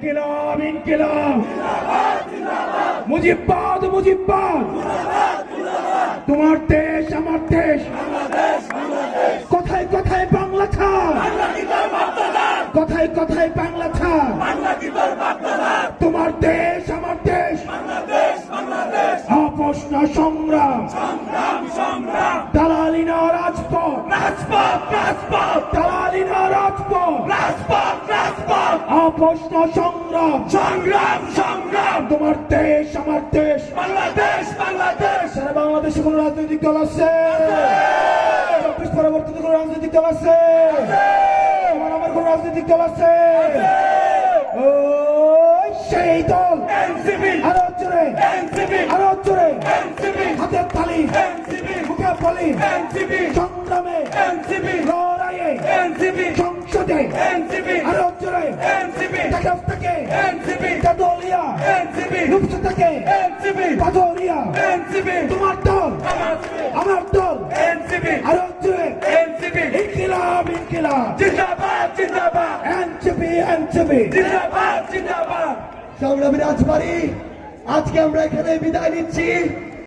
ইনকিলাব ইনকিলাব মুজিববাদ মুজিববাদ তোমার দেশ আমার দেশ কথায় কথায় বাংলা ছাড় কথায় কথায় বাংলা ছাড় তোমার দেশ আমার দেশ আপোষ না সংগ্রাম দালালি না রাজপথ দালালি না রাজপথ আপোষ না সংগ্রাম তোমার দেশ আমার দেশ বাংলাদেশ সারা বাংলাদেশে কোন রাজনৈতিক দল আছে পরবর্তীতে কোন রাজনৈতিক দল আছে আমার কোন রাজনৈতিক দল আছে সেই দল আরো জোরে হাতের তালি মুখে বলি সংগ্রামে লড়াইয়ে সংসদে আরো জোরে দলিয়া রূপসা পাথরিয়া তোমার দল আমার দল আরো জোরে ইনকিলাব এনসিপি সংগ্রামী রাজবাড়ী আজকে আমরা এখানে বিদায় নিচ্ছি।